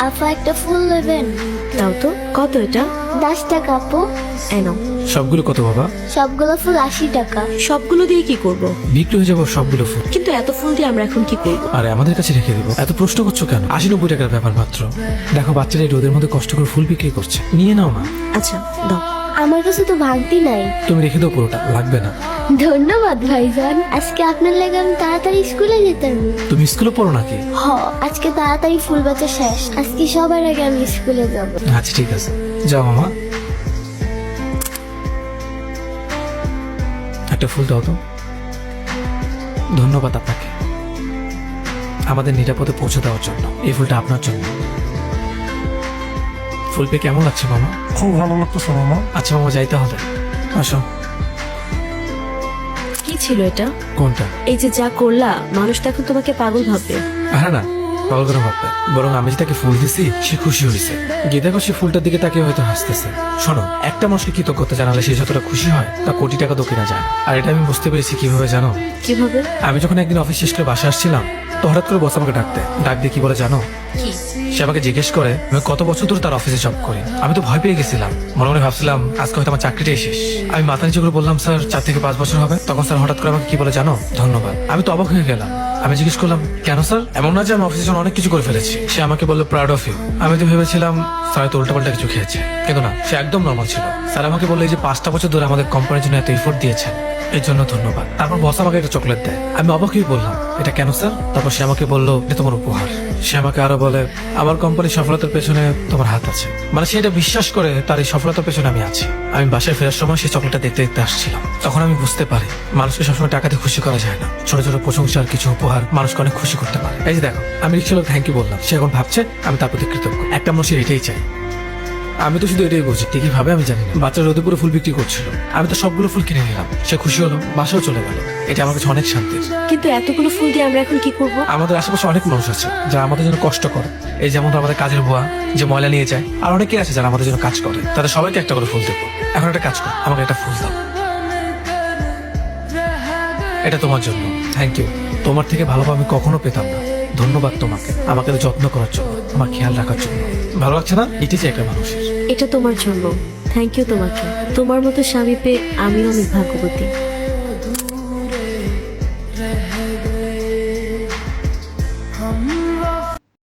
আপা একটা ফুল নেবেন? দাও তো। কত এটা? 10 টাকা আপু। এনো। সবগুলো কত বাবা? সবগুলো ফুল 80 টাকা। সবগুলো দিয়ে কি করব? বিক্রি হয়ে যাবো সবগুলো ফুল। কিন্তু এত ফুল দিয়ে আমরা এখন কি করব? আরে আমাদের কাছে রেখে দিব, এত প্রশ্ন করছো কেন? 80-90 টাকার ব্যাপার মাত্র। দেখো বাচ্চারা এই রোদের মধ্যে কষ্ট করে ফুল বিক্রি করছে, নিয়ে নাও না। আচ্ছা দাও। আমার কাছে তো ভাঙতি নাই। তুমি রেখে দাও, পুরোটা লাগবে না। ধন্যবাদ ভাইজান, আজকে আপনার লেগে আমি তাড়াতাড়ি স্কুলে যেতাম। তুমি স্কুলে পড়ো নাকি? হ, আজকে তাড়াতাড়ি ফুল বেচা শেষ, আজকে সবার আগে আমি স্কুলে যাব। আচ্ছা ঠিক আছে, যাও মামা। একটা ফুল দাও তো। ধন্যবাদ আপনাকে আমাদের নিরাপদে পৌঁছে দেওয়ার জন্য। এই ফুলটা আপনার জন্য। ফুল পেয়ে কেমন লাগছে মামা? খুব ভালো লাগতেছে মামা। আচ্ছা মামা, যাইতে হবে। আসো। কি ছিল এটা? কোনটা? এই যে যা করলা, মানুষ তো এখন তোমাকে পাগল ভাববে। হ্যাঁ না, পাগল করে ভাববে। বরং আমি যে তাকে ফুল দিছি সে খুশি হয়েছে। গিয়ে দেখো সে ফুলটার দিকে তাকে হয়তো হাসতেছে। শোনো, একটা মানুষকে কৃতজ্ঞতা জানালে সে যতটা খুশি হয় তা কোটি টাকা তো কিনা যায় না। আর এটা আমি বুঝতে পেরেছি কিভাবে জানো? কিভাবে? আমি যখন একদিন অফিস শেষ করে বাসা আসছিলাম, তো হঠাৎ করে বস আমাকে ডাক দিয়ে কি বলে জানো? কি? সে আমাকে জিজ্ঞেস করে আমি কত বছর ধরে তার অফিসে জব করি। আমি তো ভয় পেয়ে গেছিলাম, মনে মনে ভাবছিলাম আজকে হয়তো আমার চাকরিটাই শেষ। আমি মাথা নিচু করে বললাম, স্যার 4 থেকে 5 বছর হবে। তখন স্যার হঠাৎ করে আমাকে কি বলে জানো? ধন্যবাদ। আমি তো অবাক হয়ে গেলাম। আমি জিজ্ঞেস করলাম, কেন স্যার? এমন না যে আমি অফিসের জন্য অনেক কিছু করে ফেলেছি। সে আমাকে বললো, প্রাউড অফ ইউ। আমি তো ভেবেছিলাম স্যার তো উল্টাপাল্টা কিছু খেয়েছে, কিন্তু না, সে একদম নর্মাল ছিল। স্যার আমাকে বললো, এই যে 5টা বছর ধরে আমাদের কোম্পানির জন্য এত এফোর্ট দিয়েছেন, এর জন্য ধন্যবাদ। তারপর বস আমাকে একটা চকলেট দেয়। আমি অবাক হয়ে বললাম, এটা কেন স্যার? তারপর সে আমাকে বললো, এটা তোমার উপহার। সে আমাকে আরো বলে, আমার কোম্পানির সফলতার পেছনে তোমার হাত আছে। মানে সে এটা বিশ্বাস করে তার এই সফলতার পেছনে আমি আছি। আমি বাসায় ফেরার সময় সেই চকলেটটা দেখতে দেখতে আসছিলাম। তখন আমি বুঝতে পারি মানুষকে সবসময় টাকাতে খুশি করা যায় না। ছোট ছোট প্রশংসা আর কিছু উপহার মানুষকে অনেক খুশি করতে পারে। এই যে দেখো, আমি রিক্সালোক থ্যাংক ইউ বললাম, সে এখন ভাবছে আমি তার প্রতি কৃতজ্ঞ। একটা মানুষের এটাই চাই। আমি তো শুধু এটাই বুঝি, ঠিকই ভাবে আমি জানি না। বাচ্চা রোদে পুরো ফুল বিক্রি করছিল, আমি তো সবগুলো ফুল কিনে নিলাম। সে খুশি হলো, বাসাও চলে গেল। এটা আমার কাছে অনেক শান্তির। কিন্তু এতগুলো ফুল দিয়ে আমরা এখন কি করব? আমাদের আশেপাশে অনেক মানুষ আছে যারা আমাদের জন্য কষ্ট করে। এই যেমন আমাদের কাজের বুয়া যে ময়লা নিয়ে যায়, আর অনেকে আছে যারা আমাদের জন্য কাজ করে। তাদের সবাইকে একটা করে ফুল দেবো। এখন একটা কাজ কর, আমাকে একটা ফুল দাও। এটা তোমার জন্য। Thank you. তোমার থেকে ভালোবাসা আমি কখনো পেতাম না। ধন্যবাদ তোমাকে আমাকে যত্ন করার জন্য, আমার খেয়াল রাখার জন্য। ভালো লাগছে না? এটাই চাই একটা মানুষের। এটা তোমার জন্য। থ্যাংক ইউ তোমাকে। তোমার মতো স্বামী পেয়ে আমিও অনেক ভাগ্যবতী।